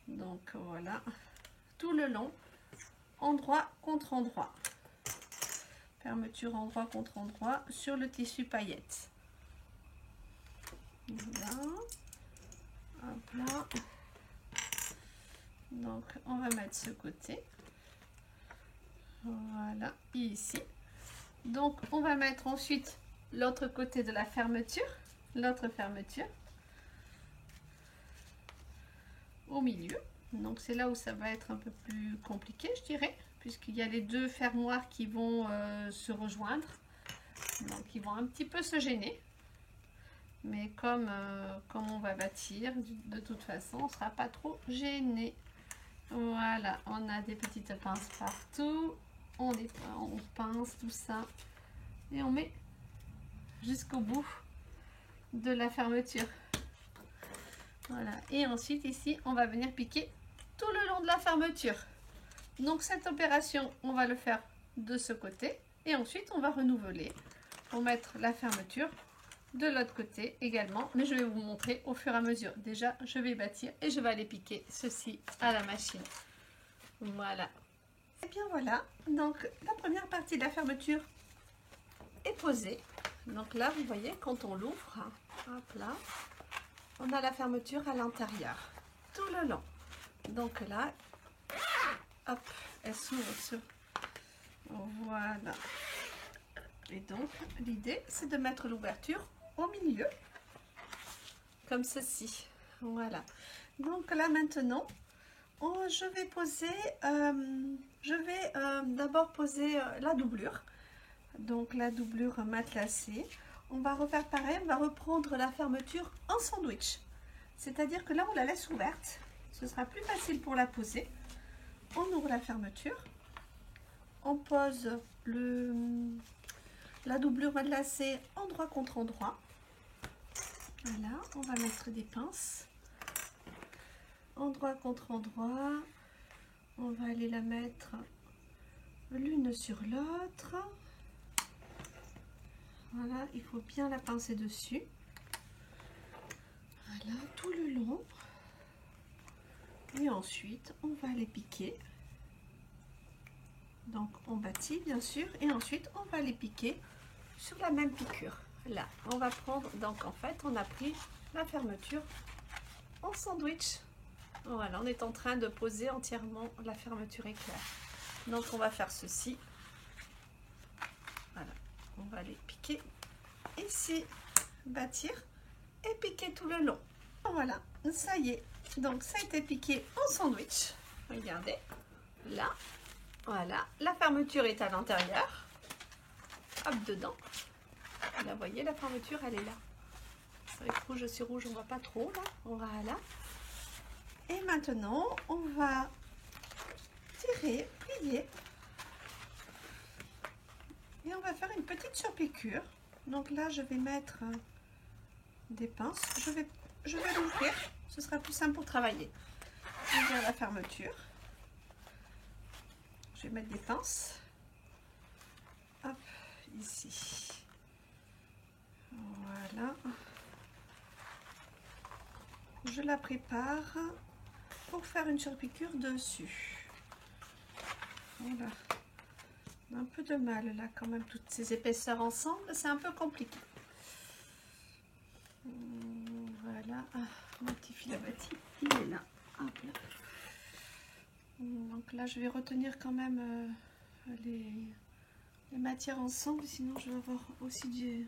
Donc voilà, tout le long, endroit contre endroit. Fermeture endroit contre endroit sur le tissu paillettes. Voilà. Hop là. Donc on va mettre ce côté. Voilà, ici. Donc on va mettre ensuite l'autre côté de la fermeture, l'autre fermeture au milieu. Donc c'est là où ça va être un peu plus compliqué, je dirais, puisqu'il y a les deux fermoirs qui vont se rejoindre. Donc ils vont un petit peu se gêner. Mais comme on va bâtir, de toute façon, on ne sera pas trop gêné. Voilà, on a des petites pinces partout. On pince tout ça. Et on met jusqu'au bout de la fermeture. Voilà. Et ensuite, ici, on va venir piquer tout le long de la fermeture. Donc, cette opération, on va le faire de ce côté. Et ensuite, on va renouveler pour mettre la fermeture de l'autre côté également, mais je vais vous montrer au fur et à mesure. Déjà, je vais bâtir et je vais aller piquer ceci à la machine. Voilà. Et bien voilà, donc la première partie de la fermeture est posée. Donc là, vous voyez, quand on l'ouvre, hop là, on a la fermeture à l'intérieur, tout le long. Donc là, hop, elle s'ouvre sur... Voilà. Et donc, l'idée, c'est de mettre l'ouverture au milieu, comme ceci. Voilà. Donc là, maintenant, je vais poser, d'abord poser la doublure. Donc la doublure matelassée. On va refaire pareil, on va reprendre la fermeture en sandwich. C'est-à-dire que là, on la laisse ouverte. Ce sera plus facile pour la poser. On ouvre la fermeture. On pose la doublure matelassée endroit contre endroit. Voilà, on va mettre des pinces. Endroit contre endroit. On va aller la mettre l'une sur l'autre. Voilà, il faut bien la pincer dessus. Voilà, tout le long. Et ensuite, on va les piquer. Donc, on bâtit, bien sûr. Et ensuite, on va les piquer sur la même piqûre. Là, on va prendre... Donc, en fait, on a pris la fermeture en sandwich. Voilà, on est en train de poser entièrement la fermeture éclair. Donc, on va faire ceci. Voilà, on va les piquer ici, bâtir et piquer tout le long. Voilà, ça y est. Donc, ça a été piqué en sandwich. Regardez, là, voilà, la fermeture est à l'intérieur. Hop, dedans. Là, vous voyez, la fermeture, elle est là. C'est vrai que rouge sur rouge, on voit pas trop, là. On va là. Et maintenant, on va tirer, plier. Et on va faire une petite surpiqûre. Donc là, je vais mettre des pinces. Je vais l'ouvrir. Ce sera plus simple pour travailler. Ouvrir la fermeture. Je vais mettre des pinces. Hop, ici. Voilà. Je la prépare pour faire une surpiqûre dessus. Voilà. Un peu de mal là quand même, toutes ces épaisseurs ensemble, c'est un peu compliqué. Voilà, mon petit fil à bâti, il est là. Hop là. Donc là, je vais retenir quand même les matières ensemble, sinon je vais avoir aussi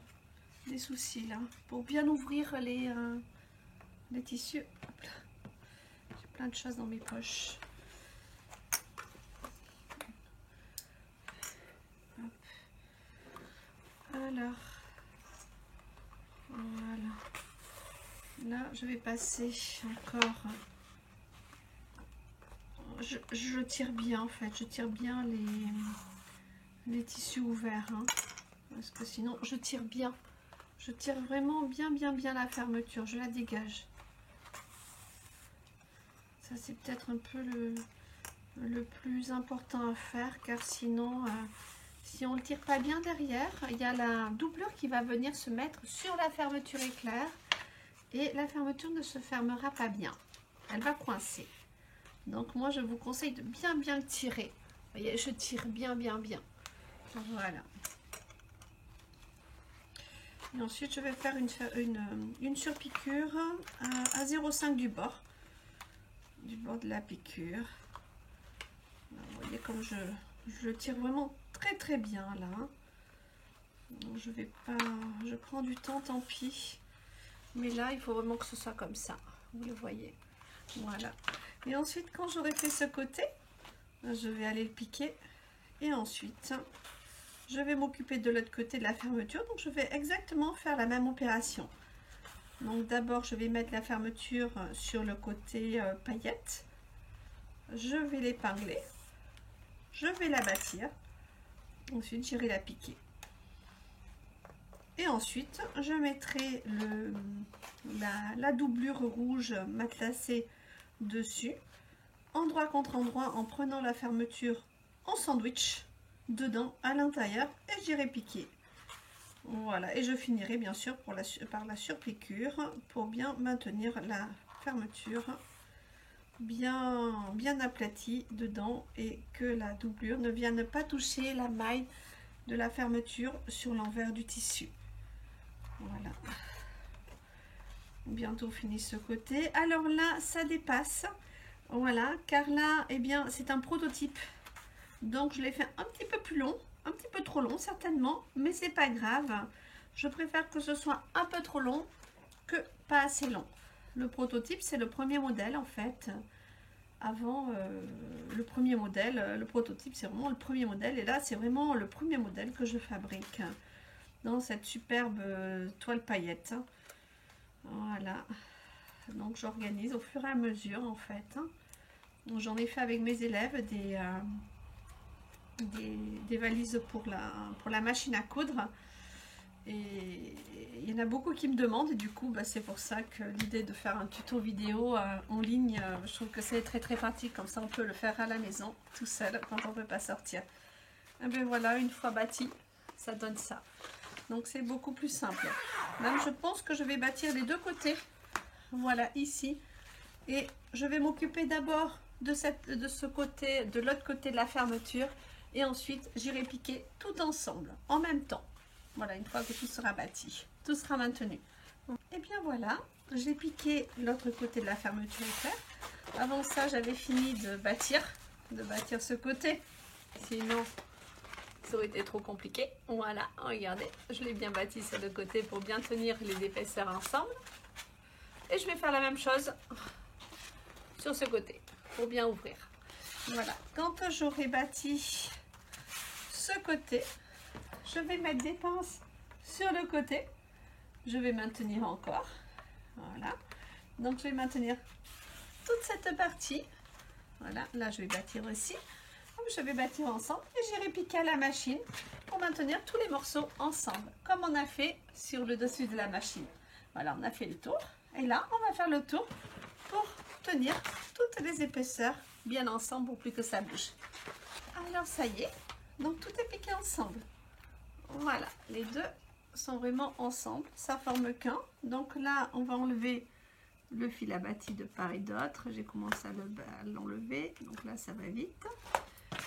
des soucis là. Pour bien ouvrir les tissus. Hop là. J'ai plein de choses dans mes poches. Alors, voilà. Là, je vais passer encore. Je tire bien en fait. Je tire bien les tissus ouverts. Hein, parce que sinon, je tire bien. Je tire vraiment bien la fermeture. Je la dégage. Ça c'est peut-être un peu le plus important à faire, car sinon, si on ne le tire pas bien derrière, il y a la doublure qui va venir se mettre sur la fermeture éclair et la fermeture ne se fermera pas bien. Elle va coincer. Donc moi je vous conseille de bien le tirer. Vous voyez, je tire bien. Voilà. Et ensuite je vais faire une surpiqûre à 0,5 du bord de la piqûre. Vous voyez comme je le tire vraiment très bien là. Donc, je prends du temps, tant pis. Mais là, il faut vraiment que ce soit comme ça. Vous le voyez. Voilà. Et ensuite, quand j'aurai fait ce côté, je vais aller le piquer. Et ensuite, je vais m'occuper de l'autre côté de la fermeture. Donc, je vais exactement faire la même opération. Donc, d'abord, je vais mettre la fermeture sur le côté paillette. Je vais l'épingler. Je vais la bâtir. Ensuite, j'irai la piquer. Et ensuite, je mettrai la doublure rouge matelassée dessus, endroit contre endroit, en prenant la fermeture en sandwich, dedans, à l'intérieur, et j'irai piquer. Voilà, et je finirai bien sûr par la surpiqûre, pour bien maintenir la fermeture bien aplatie dedans, et que la doublure ne vienne pas toucher la maille de la fermeture sur l'envers du tissu. Voilà, bientôt fini ce côté. Alors là, ça dépasse, voilà, car là, eh bien, c'est un prototype, donc je l'ai fait un petit peu plus long, un petit peu trop long certainement, mais c'est pas grave. Je préfère que ce soit un peu trop long que pas assez long. Le prototype, c'est le premier modèle en fait. Avant le premier modèle, le prototype, c'est vraiment le premier modèle, et là, c'est vraiment le premier modèle que je fabrique dans cette superbe toile paillette. Voilà, donc j'organise au fur et à mesure en fait. J'en ai fait avec mes élèves des valises pour la machine à coudre, et il y en a beaucoup qui me demandent, et du coup bah, c'est pour ça que l'idée de faire un tuto vidéo en ligne, je trouve que c'est très pratique, comme ça on peut le faire à la maison tout seul quand on ne peut pas sortir. Et bien voilà, une fois bâti, ça donne ça. Donc c'est beaucoup plus simple. Même je pense que je vais bâtir les deux côtés. Voilà, ici. Et je vais m'occuper d'abord de ce côté, de l'autre côté de la fermeture. Et ensuite, j'irai piquer tout ensemble, en même temps. Voilà, une fois que tout sera bâti. Tout sera maintenu. Et bien voilà, j'ai piqué l'autre côté de la fermeture éclair. Avant ça, j'avais fini de bâtir ce côté. Sinon, ça aurait été trop compliqué. Voilà, regardez, je l'ai bien bâti sur le côté pour bien tenir les épaisseurs ensemble. Et je vais faire la même chose sur ce côté pour bien ouvrir. Voilà, quand j'aurai bâti ce côté, je vais mettre des pinces sur le côté. Je vais maintenir encore. Voilà, donc je vais maintenir toute cette partie. Voilà, là je vais bâtir aussi. Je vais bâtir ensemble et j'irai piquer à la machine pour maintenir tous les morceaux ensemble, comme on a fait sur le dessus de la machine. Voilà, on a fait le tour, et là on va faire le tour pour tenir toutes les épaisseurs bien ensemble pour plus que ça bouge. Alors ça y est, donc tout est piqué ensemble. Voilà, les deux sont vraiment ensemble, ça forme qu'un. Donc là on va enlever le fil à bâti de part et d'autre. J'ai commencé à l'enlever, donc là ça va vite.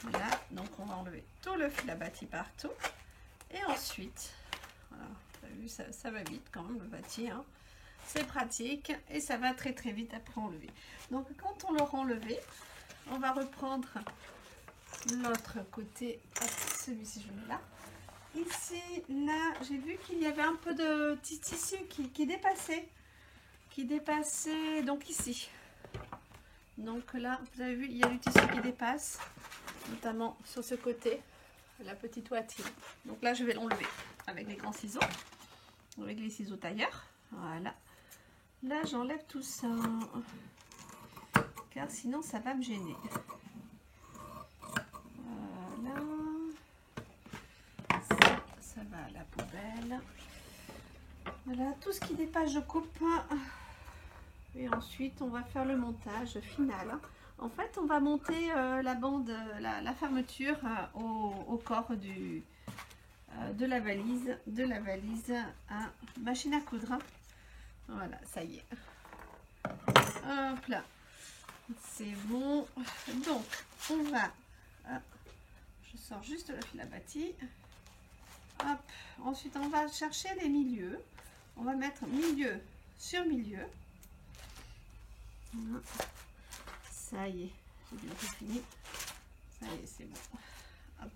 Voilà, donc on va enlever tout le fil à bâti partout. Et ensuite, voilà, vous avez vu, ça va vite quand même le bâti, hein. C'est pratique et ça va très vite après enlever. Donc quand on l'aura enlevé, on va reprendre l'autre côté. Celui-ci je le mets là. Ici, là, j'ai vu qu'il y avait un peu de petit tissu qui dépassait. Donc ici. Donc là, vous avez vu, il y a du tissu qui dépasse, notamment sur ce côté, la petite toitine. Donc là, je vais l'enlever avec les grands ciseaux, avec les ciseaux tailleurs. Voilà. Là, j'enlève tout ça, car sinon, ça va me gêner. Voilà. Ça va à la poubelle. Voilà, tout ce qui dépasse, je coupe. Et ensuite, on va faire le montage final. En fait, on va monter la bande, la fermeture au corps de la valise à machine à coudre. Voilà, ça y est. Hop là, c'est bon. Donc, on va... je sors juste le fil à bâti. Hop. Ensuite, on va chercher les milieux. On va mettre milieu sur milieu. Ça y est, j'ai bientôt fini. Ça y est, c'est bon. Hop.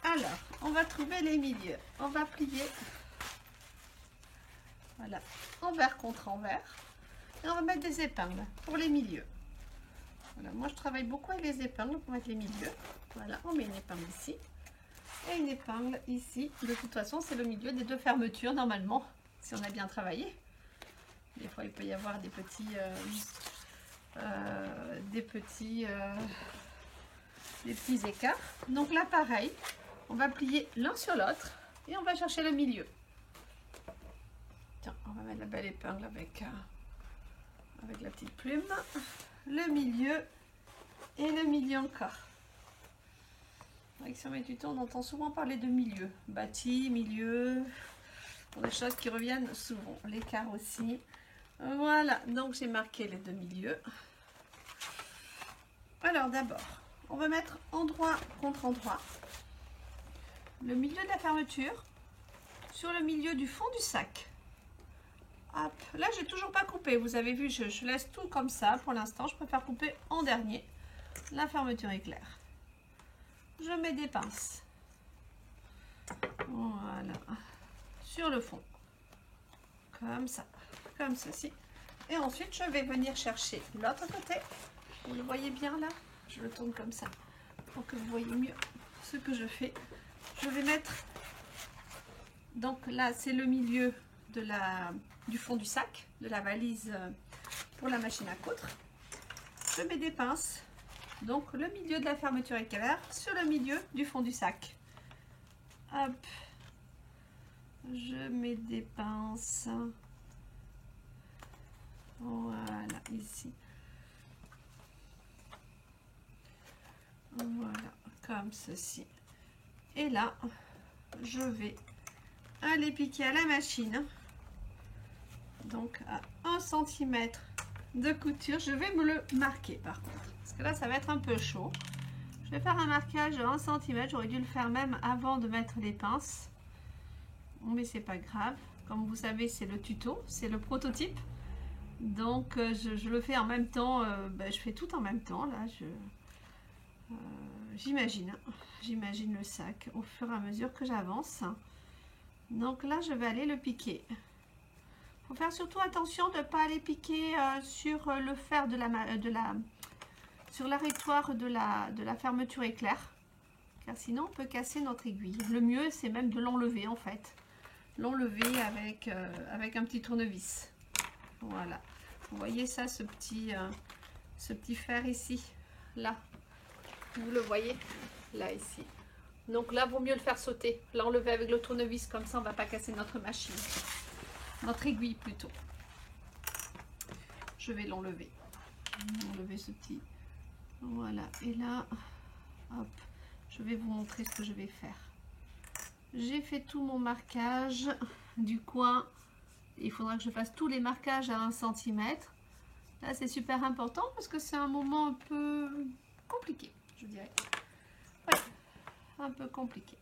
Alors, on va trouver les milieux. On va plier. Voilà, envers contre envers. Et on va mettre des épingles pour les milieux. Voilà, moi je travaille beaucoup avec les épingles pour mettre les milieux. Voilà, on met une épingle ici. Et une épingle ici. De toute façon, c'est le milieu des deux fermetures normalement, si on a bien travaillé. Des fois, il peut y avoir des petits écarts. Donc là, pareil, on va plier l'un sur l'autre et on va chercher le milieu. Tiens, on va mettre la belle épingle avec la petite plume. Le milieu et le milieu encore. Avec si on met du temps, on entend souvent parler de milieu. Bâti, milieu, pour des choses qui reviennent souvent. L'écart aussi. Voilà, donc j'ai marqué les deux milieux. Alors d'abord, on va mettre endroit contre endroit. Le milieu de la fermeture sur le milieu du fond du sac. Hop, là j'ai toujours pas coupé, vous avez vu, je laisse tout comme ça pour l'instant. Je préfère couper en dernier. La fermeture éclair. Je mets des pinces. Voilà, sur le fond. Comme ça. Comme ceci. Et ensuite, je vais venir chercher l'autre côté. Vous le voyez bien là? Je le tourne comme ça pour que vous voyez mieux ce que je fais. Je vais mettre... Donc là, c'est le milieu du fond du sac, de la valise pour la machine à coudre. Je mets des pinces. Donc le milieu de la fermeture éclair sur le milieu du fond du sac. Hop. Je mets des pinces. Voilà, ici. Voilà, comme ceci. Et là, je vais aller piquer à la machine. Donc à 1 cm de couture. Je vais me le marquer par contre. Parce que là, ça va être un peu chaud. Je vais faire un marquage à 1 cm. J'aurais dû le faire même avant de mettre les pinces. Mais c'est pas grave. Comme vous savez, c'est le tuto, c'est le prototype. Donc je le fais en même temps, je fais tout en même temps là, j'imagine le sac au fur et à mesure que j'avance. Donc là je vais aller le piquer. Il faut faire surtout attention de ne pas aller piquer sur le fer sur l'arrêtoire de la fermeture éclair, car sinon on peut casser notre aiguille. Le mieux c'est même de l'enlever en fait, l'enlever avec un petit tournevis. Voilà, vous voyez ça, ce petit fer ici, là, vous le voyez, là, ici. Donc là, vaut mieux le faire sauter, l'enlever avec le tournevis, comme ça on ne va pas casser notre machine, notre aiguille plutôt. Je vais l'enlever, ce petit, voilà, et là, hop, je vais vous montrer ce que je vais faire. J'ai fait tout mon marquage du coin. Il faudra que je fasse tous les marquages à 1 cm. Là, c'est super important parce que c'est un moment un peu compliqué, je dirais. Ouais, un peu compliqué.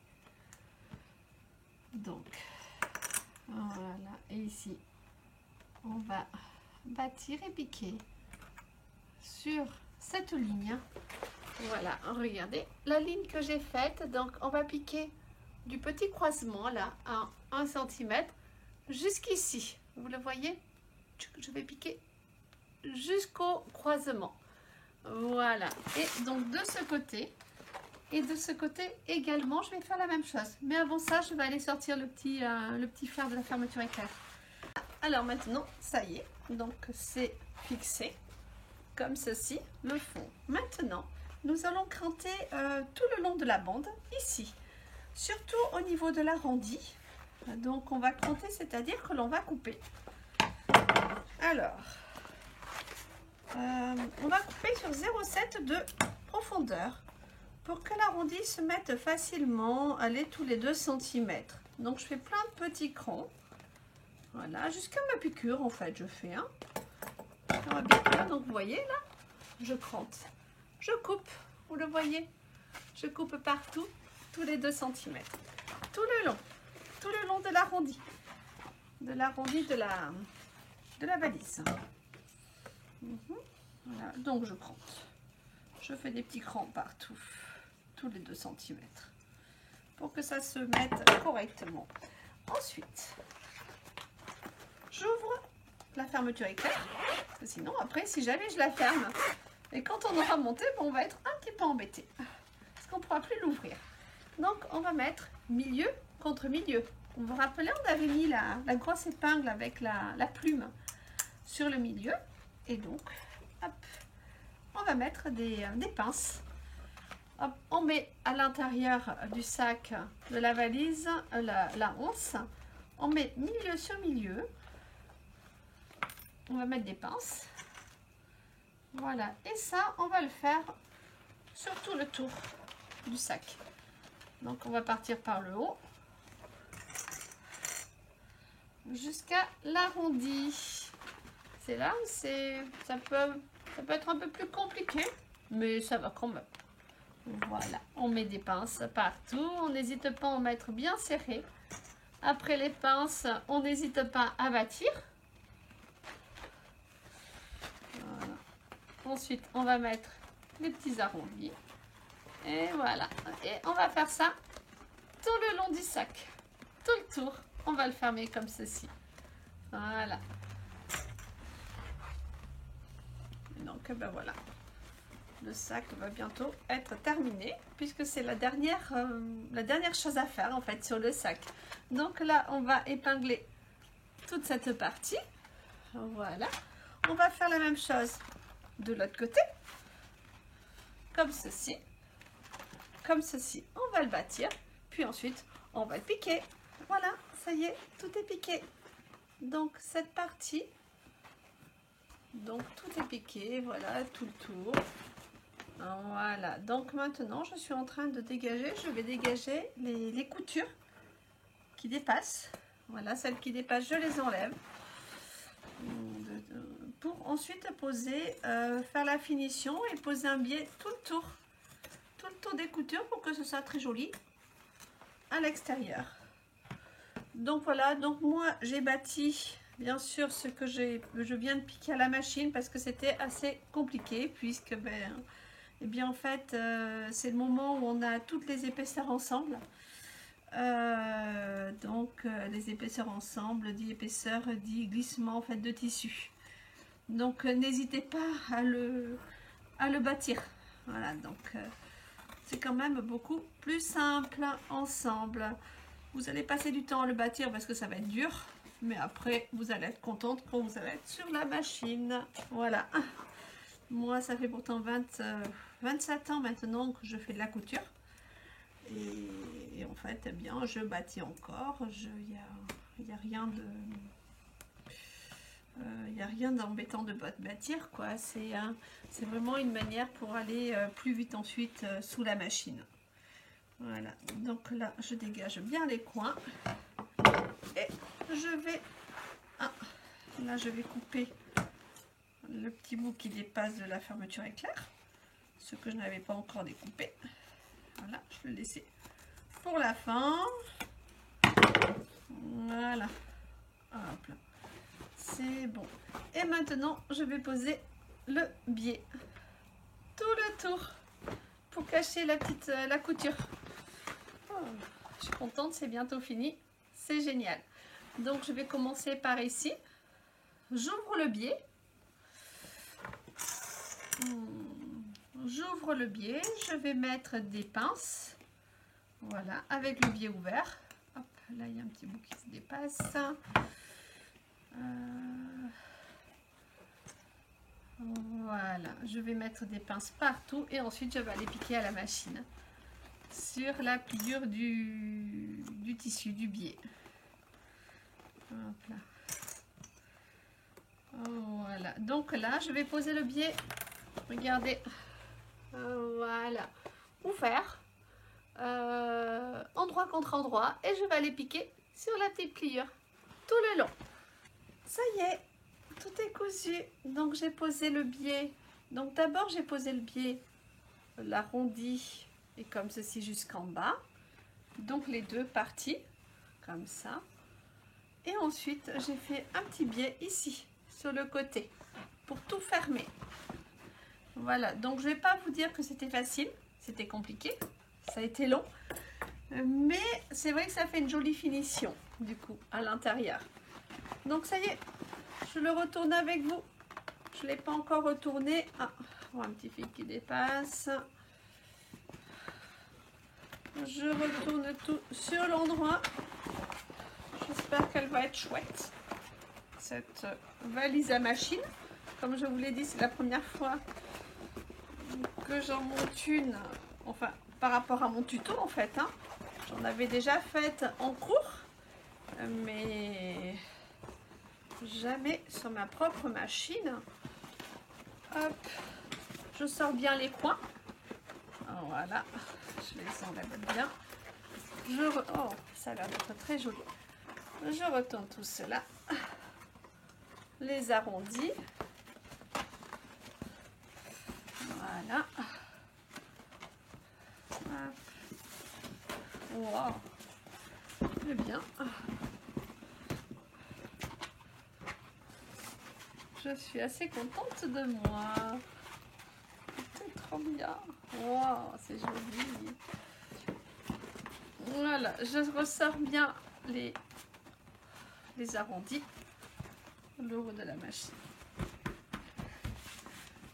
Donc, voilà. Et ici, on va bâtir et piquer sur cette ligne. Voilà, regardez la ligne que j'ai faite. Donc, on va piquer du petit croisement là à 1 cm. Jusqu'ici, vous le voyez, je vais piquer jusqu'au croisement. Voilà, et donc de ce côté et de ce côté également, je vais faire la même chose. Mais avant ça, je vais aller sortir le petit fer de la fermeture éclair. Alors maintenant, ça y est, donc c'est fixé comme ceci, le fond. Maintenant, nous allons cranter tout le long de la bande, ici, surtout au niveau de l'arrondi. Donc on va cranter, c'est-à-dire que l'on va couper. Alors, on va couper sur 0,7 de profondeur pour que l'arrondi se mette facilement, aller tous les 2 cm. Donc je fais plein de petits crans. Voilà, jusqu'à ma piqûre en fait je fais. Hein. Ma piqûre, donc vous voyez là, je crante. Je coupe, vous le voyez. Je coupe partout, tous les 2 cm. Tout le long de l'arrondi. De l'arrondi de la valise. Voilà, donc je crante. Je fais des petits crans partout, tous les 2 cm, pour que ça se mette correctement. Ensuite, j'ouvre la fermeture éclair, parce que sinon après, si jamais je la ferme, et quand on aura monté, bon, on va être un petit peu embêté, parce qu'on ne pourra plus l'ouvrir. Donc on va mettre milieu contre milieu. Vous vous rappelez, on avait mis la grosse épingle avec la plume sur le milieu, et donc, hop, on va mettre des pinces. Hop, on met à l'intérieur du sac de la valise la once. On met milieu sur milieu. On va mettre des pinces. Voilà. Et ça, on va le faire sur tout le tour du sac. Donc, on va partir par le haut jusqu'à l'arrondi. C'est là où ça peut être un peu plus compliqué, mais ça va quand même. Voilà, on met des pinces partout. On n'hésite pas à en mettre bien serré. Après les pinces, on n'hésite pas à bâtir. Voilà. Ensuite, on va mettre les petits arrondis. Et voilà. Et on va faire ça tout le long du sac. Tout le tour. On va le fermer comme ceci. Voilà. Donc ben voilà, le sac va bientôt être terminé puisque c'est la dernière chose à faire en fait sur le sac. Donc là on va épingler toute cette partie. Voilà, on va faire la même chose de l'autre côté, comme ceci, on va le bâtir, puis ensuite on va le piquer. Voilà, ça y est, tout est piqué. Donc cette partie, donc tout est piqué, voilà, tout le tour. Voilà, donc maintenant je suis en train de dégager, je vais dégager les coutures qui dépassent. Voilà, celles qui dépassent, je les enlève. Pour ensuite poser, faire la finition et poser un biais tout le tour des coutures pour que ce soit très joli à l'extérieur. Donc voilà, donc moi j'ai bâti bien sûr ce que je viens de piquer à la machine parce que c'était assez compliqué puisque eh bien en fait c'est le moment où on a toutes les épaisseurs ensemble. Les épaisseurs ensemble dit épaisseur dit glissement en fait de tissu. Donc n'hésitez pas à le bâtir. Voilà, donc c'est quand même beaucoup plus simple ensemble. Vous allez passer du temps à le bâtir parce que ça va être dur. Mais après, vous allez être contente quand vous allez être sur la machine. Voilà. Moi, ça fait pourtant 27 ans maintenant que je fais de la couture. Et en fait, eh bien, je bâtis encore. Il n'y a rien de... Il n'y a rien d'embêtant de bâtir, quoi. C'est vraiment une manière pour aller plus vite ensuite sous la machine. Voilà. Donc là, je dégage bien les coins. Et je vais... là, je vais couper le petit bout qui dépasse de la fermeture éclair. Ce que je n'avais pas encore découpé. Voilà, je le laissais pour la fin. Voilà. Hop là. C'est bon. Et maintenant, je vais poser le biais. Tout le tour. Pour cacher la couture. Oh, je suis contente, c'est bientôt fini. C'est génial. Donc, je vais commencer par ici. J'ouvre le biais. J'ouvre le biais. Je vais mettre des pinces. Voilà, avec le biais ouvert. Hop, là, il y a un petit bout qui se dépasse. Voilà, je vais mettre des pinces partout et ensuite je vais aller piquer à la machine sur la pliure du tissu, du biais. Hop là. Voilà, donc là je vais poser le biais, regardez, voilà, ouvert, endroit contre endroit, et je vais aller piquer sur la petite pliure tout le long. Ça y est, tout est cousu. Donc j'ai posé le biais, donc d'abord j'ai posé le biais, l'arrondi et comme ceci jusqu'en bas, donc les deux parties comme ça, et ensuite j'ai fait un petit biais ici sur le côté pour tout fermer. Voilà, donc je vais pas vous dire que c'était facile, c'était compliqué, ça a été long, mais c'est vrai que ça fait une jolie finition du coup à l'intérieur. Donc ça y est, je le retourne avec vous. Je ne l'ai pas encore retourné. Ah, oh, un petit fil qui dépasse. Je retourne tout sur l'endroit. J'espère qu'elle va être chouette, cette valise à machine. Comme je vous l'ai dit, c'est la première fois que j'en monte une. Enfin, par rapport à mon tuto en fait. Hein. J'en avais déjà fait en cours. Mais jamais sur ma propre machine. Hop, je sors bien les coins. Voilà, je les enlève bien. Oh, ça a l'air d'être très joli. Je retourne tout cela, les arrondis. Voilà. Wow, très bien. Je suis assez contente de moi. C'est trop bien. Wow, c'est joli. Voilà, je ressors bien les arrondis, le haut de la machine.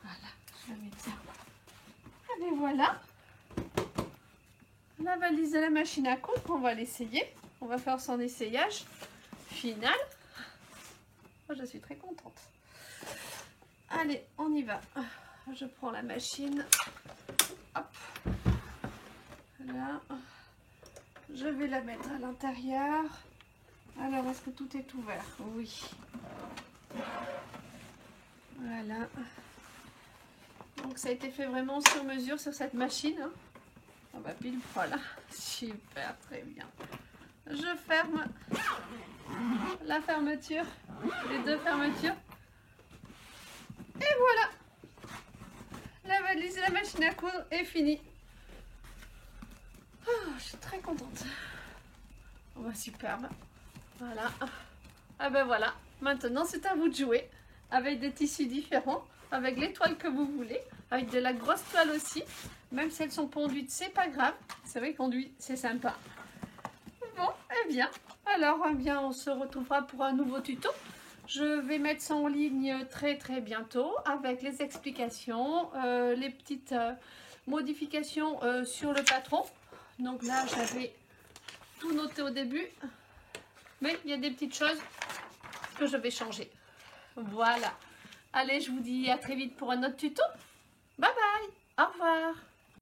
Voilà, je la mets bien. Allez, voilà. La valise de la machine à coudre, on va l'essayer. On va faire son essayage final. Oh, je suis très contente. Allez, on y va. Je prends la machine. Hop. Là. Je vais la mettre à l'intérieur. Alors, est-ce que tout est ouvert? Oui. Voilà. Donc, ça a été fait vraiment sur mesure sur cette machine. Hein. On va pile poil. Super, très bien. Je ferme la fermeture, les deux fermetures. Et voilà. La valise et la machine à coudre est finie. Oh, je suis très contente. Oh, bah, superbe. Voilà. Ah ben voilà. Maintenant, c'est à vous de jouer avec des tissus différents, avec les toiles que vous voulez, avec de la grosse toile aussi. Même si elles sont pondues, c'est pas grave. C'est vrai qu'enduit, c'est sympa. Bon, eh bien. Alors, eh bien, on se retrouvera pour un nouveau tuto. Je vais mettre ça en ligne très bientôt avec les explications, les petites modifications sur le patron. Donc là, j'avais tout noté au début, mais il y a des petites choses que je vais changer. Voilà. Allez, je vous dis à très vite pour un autre tuto. Bye bye. Au revoir.